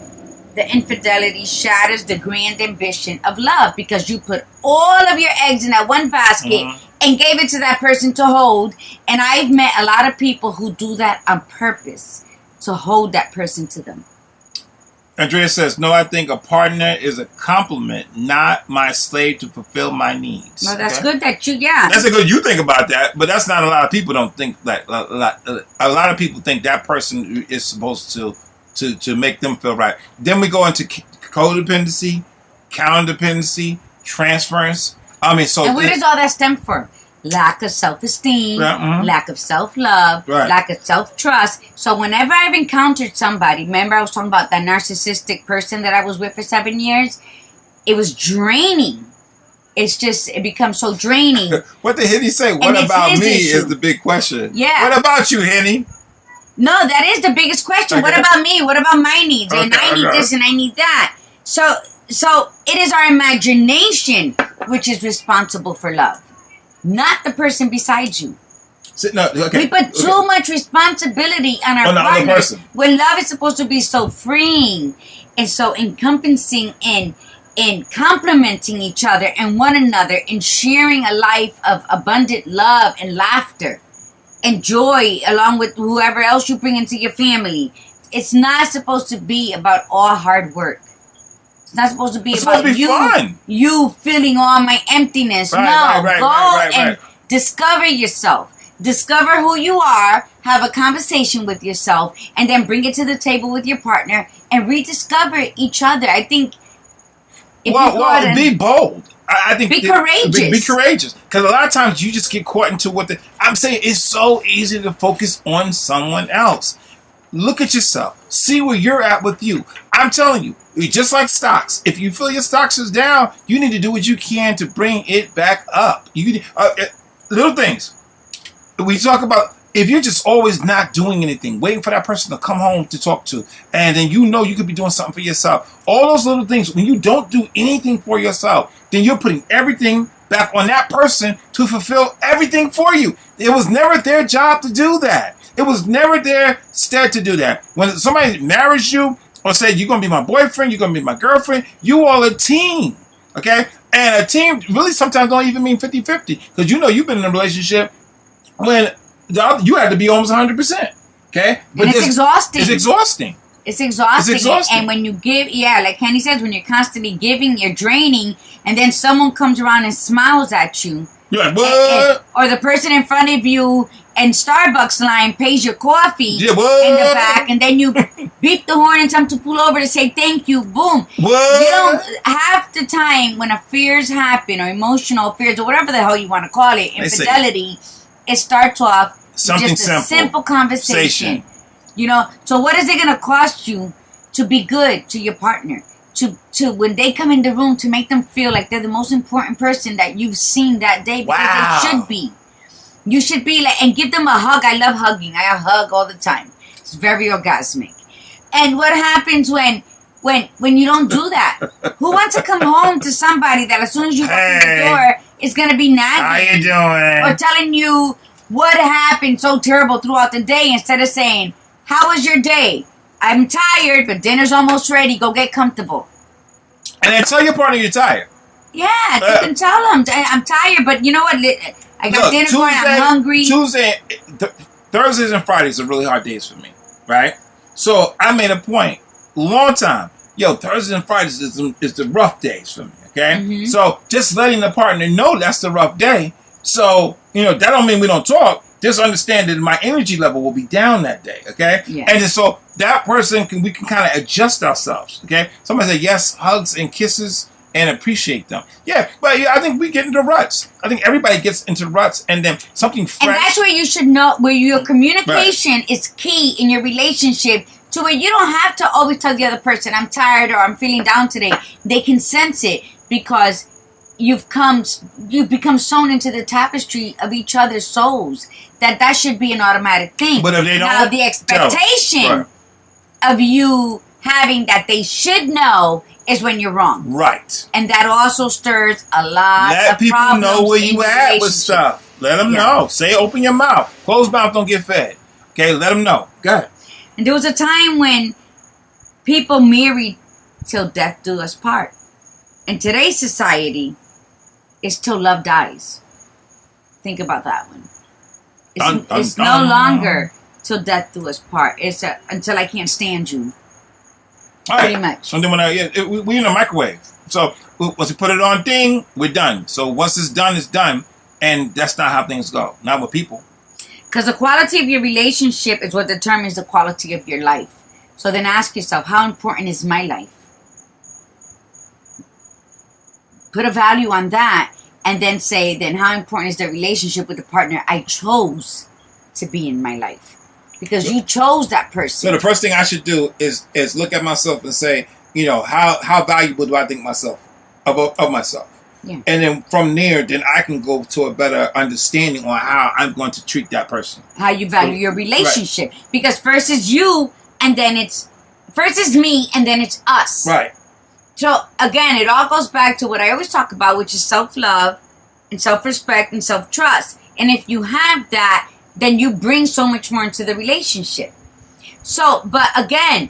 the infidelity shatters the grand ambition of love, because you put all of your eggs in that one basket and gave it to that person to hold. And I've met a lot of people who do that on purpose to hold that person to them. Andrea says, no, I think a partner is a compliment, not my slave to fulfill my needs. No, that's good that That's a good you think about that, but that's not a lot of people don't think that. A lot of people think that person is supposed to make them feel right. Then we go into codependency, counterdependency, transference. And where does all that stem from? Lack of self-esteem, lack of self-love, lack of self-trust. So whenever I've encountered somebody, remember I was talking about that narcissistic person that I was with for 7 years? It was draining. It becomes so draining. What did Henny say? What about me is the big question. Yeah. What about you, Henny? No, that is the biggest question. Okay. What about me? What about my needs? And I need this and I need that. So it is our imagination which is responsible for love, not the person beside you. We put too much responsibility on our partner when love is supposed to be so freeing and so encompassing and complementing each other and one another and sharing a life of abundant love and laughter and joy along with whoever else you bring into your family. It's not supposed to be about all hard work. It's not supposed to be about you filling all my emptiness. Go and discover yourself. Discover who you are. Have a conversation with yourself. And then bring it to the table with your partner and rediscover each other. I think be bold. I think be courageous. Be courageous. Because a lot of times you just get caught into I'm saying it's so easy to focus on someone else. Look at yourself. See where you're at with you. I'm telling you, just like stocks. If you feel your stocks is down, you need to do what you can to bring it back up. You little things. We talk about if you're just always not doing anything, waiting for that person to come home to talk to, and then you could be doing something for yourself. All those little things, when you don't do anything for yourself, then you're putting everything back on that person to fulfill everything for you. It was never their job to do that. It was never their stead to do that. When somebody marries you or said, you're going to be my boyfriend, you're going to be my girlfriend, you all a team, okay? And a team really sometimes don't even mean 50-50, because you've been in a relationship when you had to be almost 100%, okay? But it's exhausting. It's exhausting. It's exhausting. And when you give, like Kenny says, when you're constantly giving, you're draining, and then someone comes around and smiles at you. You're like, what? Or the person in front of you in Starbucks line pays your coffee in the back, and then you beep the horn and time to pull over to say thank you. Boom. What? You don't half the time when fears happen or emotional fears or whatever the hell you want to call it, infidelity, it starts off Something just a simple. simple conversation. You know, so what is it going to cost you to be good to your partner? To when they come in the room, to make them feel like they're the most important person that you've seen that day, because they should be. You should be like, and give them a hug. I love hugging. I hug all the time. It's very orgasmic. And what happens when you don't do that? Who wants to come home to somebody that as soon as you open the door is going to be nagging? How you doing? Or telling you what happened so terrible throughout the day, instead of saying, how was your day? I'm tired, but dinner's almost ready. Go get comfortable. And then tell your partner you're tired. Yeah, you can tell them, I'm tired, but you know what? I got dinner going, I'm hungry. Thursdays and Fridays are really hard days for me, right? So I made a point, long time. Yo, Thursdays and Fridays is the rough days for me, okay? Mm-hmm. So just letting the partner know that's the rough day. So, you know, that don't mean we don't talk. Just understand that my energy level will be down that day, okay? Yeah. And so that person we can kind of adjust ourselves, okay? Somebody say yes, hugs and kisses, and appreciate them. Yeah, but I think we get into ruts. I think everybody gets into ruts, and then something fresh. And that's where you should know, where your communication is key in your relationship, to where you don't have to always tell the other person, I'm tired or I'm feeling down today. They can sense it, because you've become sewn into the tapestry of each other's souls. That should be an automatic thing. But if they don't, now the expectation of you having that they should know is when you're wrong. Right. And that also stirs a lot of people problems know where you at with stuff. Let them know. Say, open your mouth. Closed mouth don't get fed. Okay, let them know. Go ahead. And there was a time when people married till death do us part. In today's society, it's till love dies. Think about that one. It's no longer till death do us part. It's until I can't stand you. Pretty much. So then when we in a microwave. So once we put it on thing, we're done. So once it's done, it's done. And that's not how things go. Not with people. Because the quality of your relationship is what determines the quality of your life. So then ask yourself, how important is my life? Put a value on that, and then say, then how important is the relationship with the partner I chose to be in my life? Because you chose that person. So the first thing I should do is look at myself and say, you know, how valuable do I think myself of myself? Yeah. And then from there, then I can go to a better understanding on how I'm going to treat that person. How you value your relationship. Right. Because first is you, and then first is me, and then it's us. Right. So again, it all goes back to what I always talk about, which is self-love and self-respect and self-trust. And if you have that, then you bring so much more into the relationship. So, but again,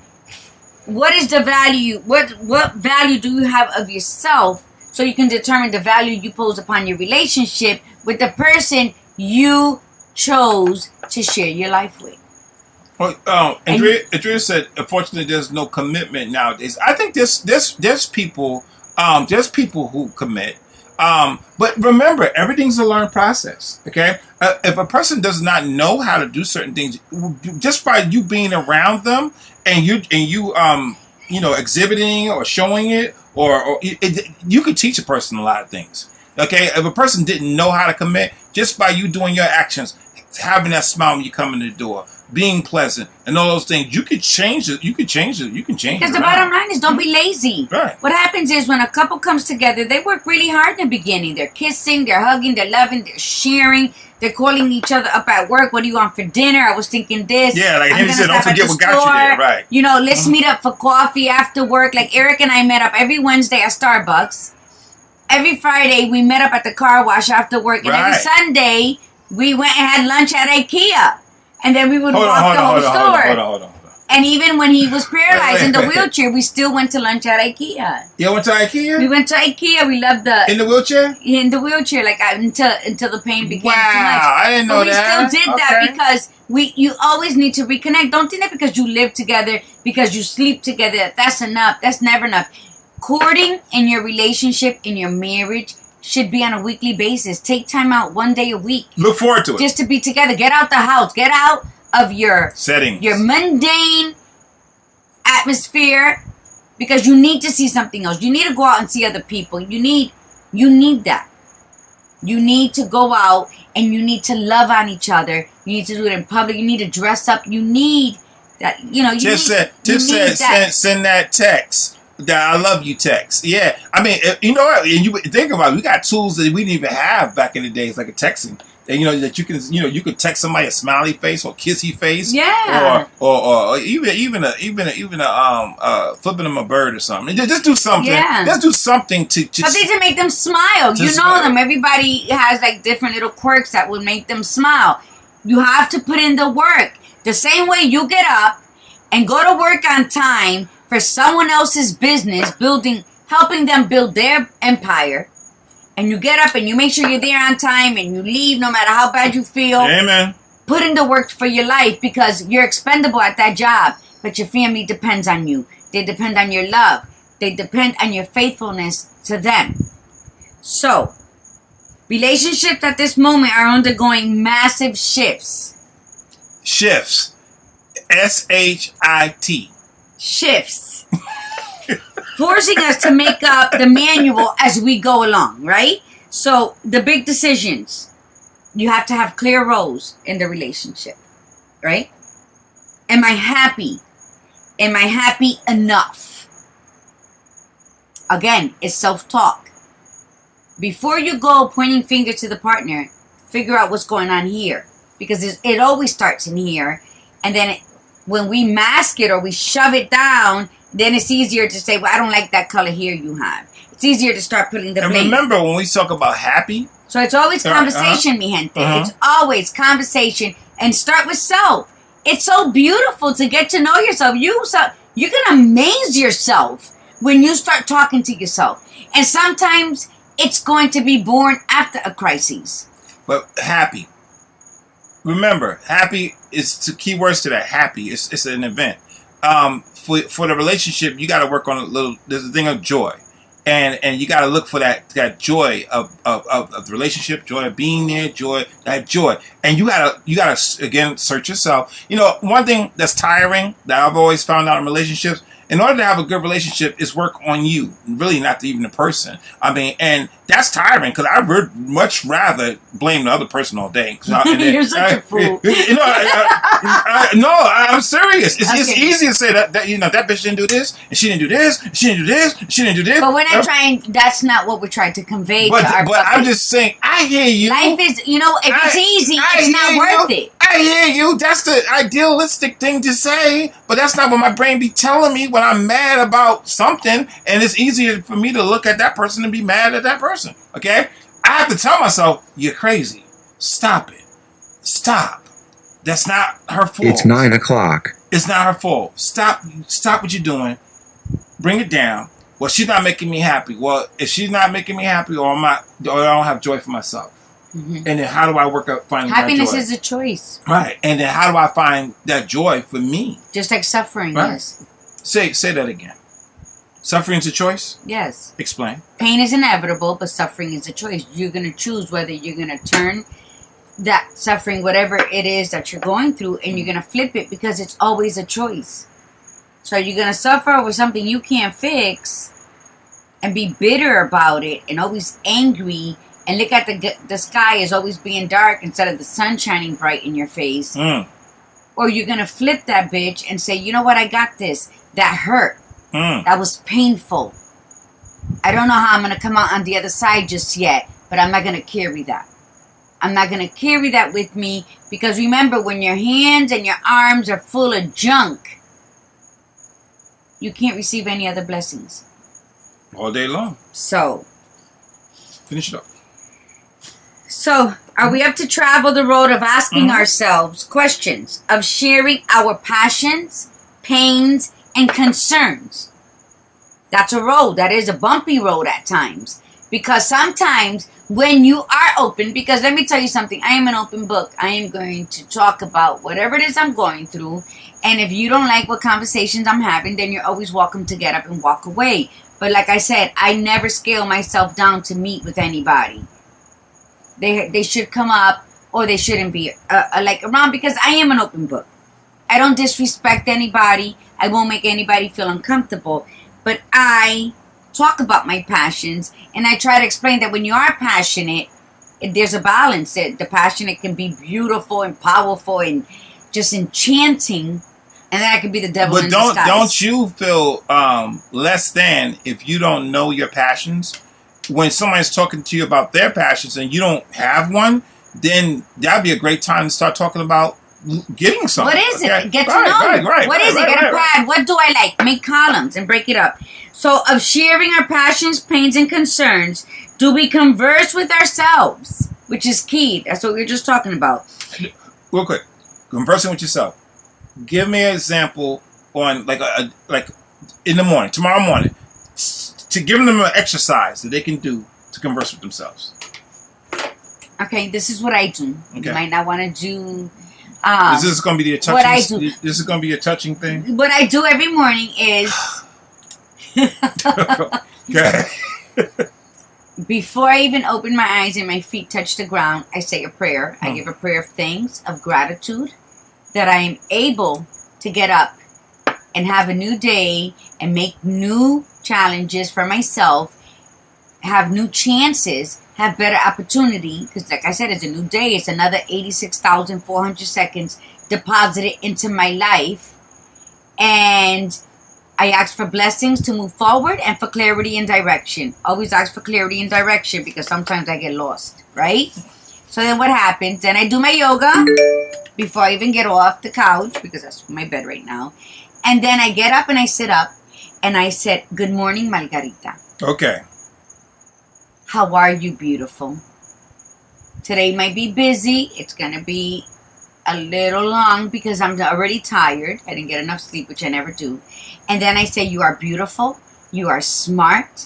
what is the value? What value do you have of yourself, so you can determine the value you pose upon your relationship with the person you chose to share your life with? Well, Andrea said, unfortunately, there's no commitment nowadays. I think there's people who commit. But remember, everything's a learned process. Okay, if a person does not know how to do certain things, just by you being around them and you exhibiting or showing it, you could teach a person a lot of things. Okay, if a person didn't know how to commit, just by you doing your actions, having that smile when you come in the door, being pleasant, and all those things, you could change it. You can change it. Because the bottom line is, don't be lazy. Right. What happens is, when a couple comes together, they work really hard in the beginning. They're kissing, they're hugging, they're loving, they're sharing, they're calling each other up at work. What do you want for dinner? I was thinking this. Yeah, like Henry said, don't forget what got you there. Right. You know, let's meet up for coffee after work. Like Eric and I met up every Wednesday at Starbucks. Every Friday, we met up at the car wash after work. And every Sunday, we went and had lunch at IKEA. And then we would walk the whole store. Hold on. And even when he was paralyzed in the wheelchair, we still went to lunch at IKEA. You went to IKEA? We went to IKEA. We loved in the wheelchair? In the wheelchair, like until the pain became too much. I didn't know that. We still did that because you always need to reconnect. Don't think that because you live together, because you sleep together, that's enough. That's never enough. Courting in your relationship, in your marriage, should be on a weekly basis. Take time out one day a week. Look forward to it. Just to be together. Get out the house. Get out of your settings, your mundane atmosphere, because you need to see something else. You need to go out and see other people. You need that. You need to go out and you need to love on each other. You need to do it in public. You need to dress up. You need that. You know. Tiff said, send that text. That I love you text. Yeah. I mean, you know what? And you think about it, we got tools that we didn't even have back in the days, like a texting. And, you know, that you can, you know, you could text somebody a smiley face or kissy face. Yeah. Or even flipping them a bird or something. Just do something. Yeah. Just do something to something to make them smile. You know them. Everybody has like different little quirks that will make them smile. You have to put in the work. The same way you get up and go to work on time for someone else's business, helping them build their empire, and you get up and you make sure you're there on time and you leave no matter how bad you feel. Amen. Put in the work for your life because you're expendable at that job, but your family depends on you. They depend on your love. They depend on your faithfulness to them. So, relationships at this moment are undergoing massive shifts. Shifts. S-H-I-T. Shifts. Forcing us to make up the manual as we go along, right? So the big decisions, you have to have clear roles in the relationship, right? Am I happy? Am I happy enough? Again, it's self-talk. Before you go pointing fingers to the partner, figure out what's going on here. Because it always starts in here. And then when we mask it or we shove it down, then it's easier to say, well, I don't like that color here you have. It's easier to start putting the blame. And remember, when we talk about happy. So it's always conversation, mi gente. It's always conversation. And start with self. It's so beautiful to get to know yourself. You're going to amaze yourself when you start talking to yourself. And sometimes it's going to be born after a crisis. But happy. Remember, happy is the key words to that. Happy. It's an event. For the relationship, you got to work on there's a thing of joy. And you got to look for that joy of the relationship, joy of being there, that joy. And you gotta again search yourself. You know, one thing that's tiring that I've always found out in relationships, in order to have a good relationship, is work on you, really not even the person. I mean, and that's tiring because I would much rather blame the other person all day. You're such a fool. You know, no, I'm serious. It's easy to say that you know that bitch didn't do this, and she didn't do this, and she didn't do this, and she didn't do this. But we're not trying. That's not what we're trying to convey to our. But I'm just saying, I hear you. Life is, you know, if it's easy, it's not worth it. I hear you. That's the idealistic thing to say, but that's not what my brain be telling me when I'm mad about something, and it's easier for me to look at that person and be mad at that person. Okay? I have to tell myself, you're crazy. Stop it. Stop. That's not her fault. It's 9 o'clock. It's not her fault. Stop what you're doing. Bring it down. Well, she's not making me happy. Well, if she's not making me happy, or I don't have joy for myself. Mm-hmm. And then how do I work up finding happiness that joy? Is a choice. Right. And then how do I find that joy for me? Just like suffering, right. Yes. Say that again. Suffering's a choice? Yes. Explain. Pain is inevitable, but suffering is a choice. You're going to choose whether you're going to turn that suffering, whatever it is that you're going through, and you're going to flip it because it's always a choice. So you're going to suffer over something you can't fix and be bitter about it and always angry and look at the sky as always being dark instead of the sun shining bright in your face. Or you're going to flip that bitch and say, you know what, I got this. That hurt. That was painful. I don't know how I'm going to come out on the other side just yet, but I'm not going to carry that. I'm not going to carry that with me because remember, when your hands and your arms are full of junk, you can't receive any other blessings. All day long. So. Finish it up. So, are we up to travel the road of asking ourselves questions, of sharing our passions, pains, and concerns? That's a road. That is a bumpy road at times. Because sometimes when you are open, because let me tell you something, I am an open book. I am going to talk about whatever it is I'm going through. And if you don't like what conversations I'm having, then you're always welcome to get up and walk away. But like I said, I never scale myself down to meet with anybody. They should come up or they shouldn't be like around because I am an open book. I don't disrespect anybody. I won't make anybody feel uncomfortable. But I talk about my passions and I try to explain that when you are passionate, there's a balance. The passion, it can be beautiful and powerful and just enchanting, and then I could be the devil in disguise. But don't you feel less than if you don't know your passions? When somebody's talking to you about their passions and you don't have one, then that'd be a great time to start talking about getting something. What is it? Get to know. What is it? Get a pad. What do I like? Make columns and break it up. So, of sharing our passions, pains, and concerns, do we converse with ourselves? Which is key. That's what we were just talking about. Real quick. Conversing with yourself. Give me an example on like in the morning, tomorrow morning, to give them an exercise that they can do to converse with themselves. Okay, this is what I do. Okay. You might not want to do. This is going to be a touching. What I do. This is going to be a touching thing. What I do every morning is. Okay. Before I even open my eyes and my feet touch the ground, I say a prayer. I give a prayer of thanks, of gratitude, that I am able to get up and have a new day and make new challenges for myself, have new chances, have better opportunity. Because like I said, it's a new day. It's another 86,400 seconds deposited into my life. And I ask for blessings to move forward and for clarity and direction. Always ask for clarity and direction because sometimes I get lost, right? So then what happens? Then I do my yoga before I even get off the couch because that's my bed right now. And then I get up and I sit up and I said, good morning, Margarita. Okay. How are you, beautiful? Today might be busy. It's going to be a little long because I'm already tired. I didn't get enough sleep, which I never do. And then I say, you are beautiful. You are smart.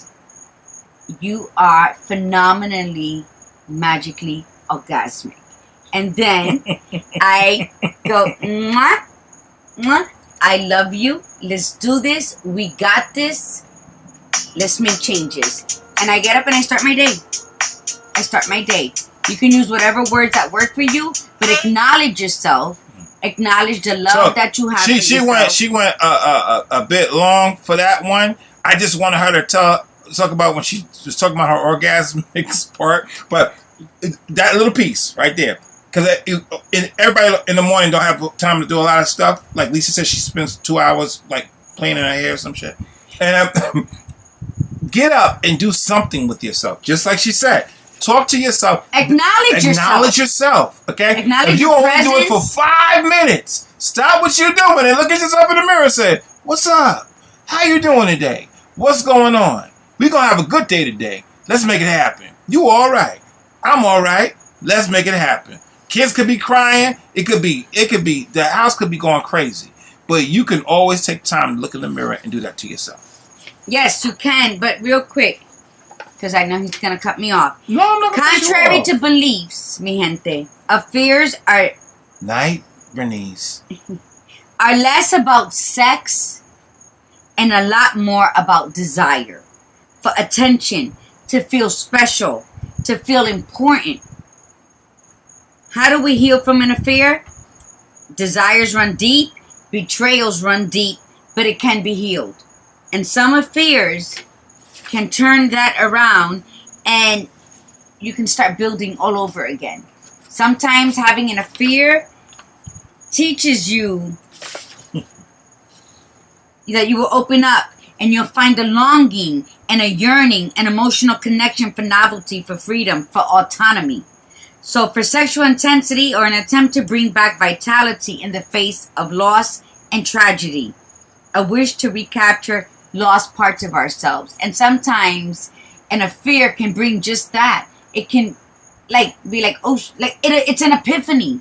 You are phenomenally, magically orgasmic. And then I go, mwah, mwah, I love you. Let's do this. We got this. Let's make changes. And I get up and I start my day. I start my day. You can use whatever words that work for you, but acknowledge yourself. Acknowledge the love that you have. She went a bit long for that one. I just wanted her to talk about when she was talking about her orgasmic part, but that little piece right there, because everybody in the morning don't have time to do a lot of stuff. Like Lisa said, she spends 2 hours like playing in her hair or some shit. And get up and do something with yourself, just like she said. Talk to yourself. Acknowledge yourself. Okay? Acknowledge if you only do it for 5 minutes, stop what you're doing and look at yourself in the mirror and say, what's up? How you doing today? What's going on? We're going to have a good day today. Let's make it happen. You all right. I'm all right. Let's make it happen. Kids could be crying. It could be, the house could be going crazy. But you can always take time to look in the mirror and do that to yourself. Yes, you can. But real quick, because I know he's going to cut me off. No, I'm not going to cut you off. Contrary to beliefs, mi gente, affairs are... Night, Bernice. ...are less about sex and a lot more about desire. For attention, to feel special, to feel important. How do we heal from an affair? Desires run deep, betrayals run deep, but it can be healed. And some affairs can turn that around and you can start building all over again. Sometimes having an affair teaches you that you will open up and you'll find a longing and a yearning, an emotional connection for novelty, for freedom, for autonomy. So for sexual intensity or an attempt to bring back vitality in the face of loss and tragedy, a wish to recapture lost parts of ourselves. And sometimes an affair can bring just that. It can be like, it's an epiphany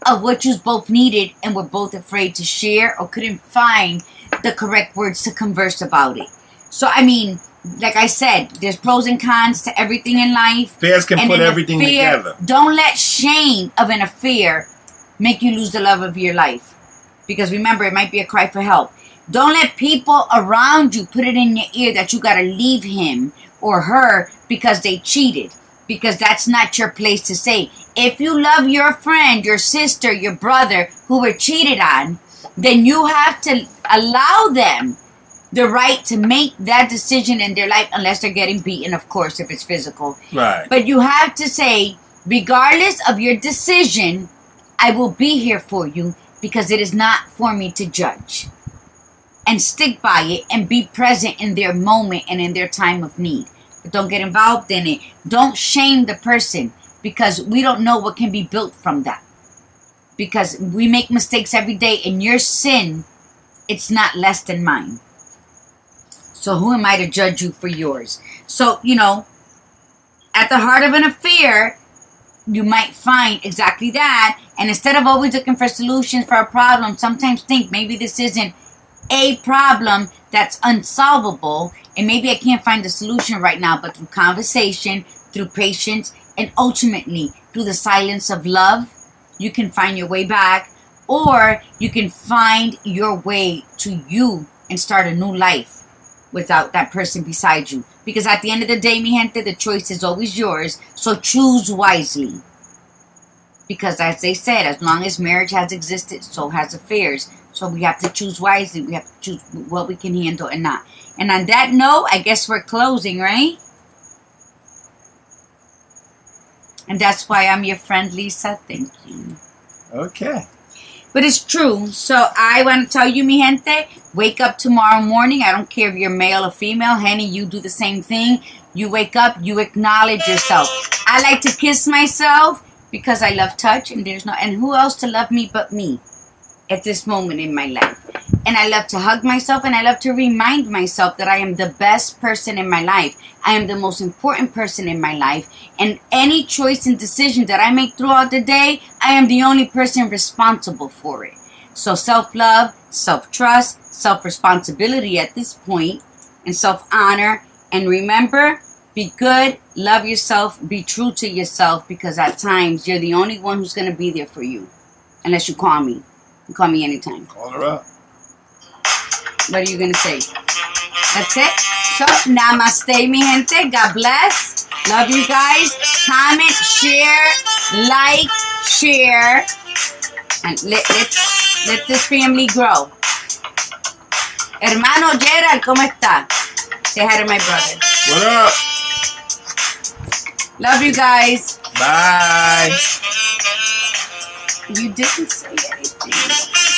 of what you both needed and were both afraid to share or couldn't find the correct words to converse about it. So, I mean, like I said, there's pros and cons to everything in life. Affairs can put everything together. Don't let shame of an affair make you lose the love of your life. Because remember, it might be a cry for help. Don't let people around you put it in your ear that you got to leave him or her because they cheated. Because that's not your place to say. If you love your friend, your sister, your brother who were cheated on, then you have to allow them the right to make that decision in their life unless they're getting beaten, of course, if it's physical. Right. But you have to say, Regardless of your decision, I will be here for you because it is not for me to judge. And stick by it and be present in their moment and in their time of need. But don't get involved in it. Don't shame the person because we don't know what can be built from that. Because we make mistakes every day and your sin, it's not less than mine. So who am I to judge you for yours? So, at the heart of an affair, you might find exactly that. And instead of always looking for solutions for a problem, sometimes think maybe this isn't a problem that's unsolvable. And maybe I can't find the solution right now. But through conversation, through patience, and ultimately through the silence of love, you can find your way back. Or you can find your way to you and start a new life without that person beside you. Because at the end of the day, mi gente, the choice is always yours. So choose wisely. Because as they said, as long as marriage has existed, so has affairs. So we have to choose wisely. We have to choose what we can handle and not. And on that note, I guess we're closing, right? And that's why I'm your friend, Lisa. Thank you. Okay. But it's true. So I want to tell you, mi gente, wake up tomorrow morning. I don't care if you're male or female. Henny, you do the same thing. You wake up, you acknowledge yourself. I like to kiss myself because I love touch. And who else to love me but me at this moment in my life? And I love to hug myself and I love to remind myself that I am the best person in my life. I am the most important person in my life. And any choice and decision that I make throughout the day, I am the only person responsible for it. So self-love, self-trust, self-responsibility at this point, and self-honor. And remember, be good, love yourself, be true to yourself, because at times you're the only one who's going to be there for you. Unless you call me. You call me anytime. Call her up. What are you going to say? That's it. So, namaste, mi gente. God bless. Love you guys. Comment, share, like, share. And let this family grow. Hermano Gerald, ¿cómo está? Say hi to my brother. What up? Love you guys. Bye. You didn't say anything.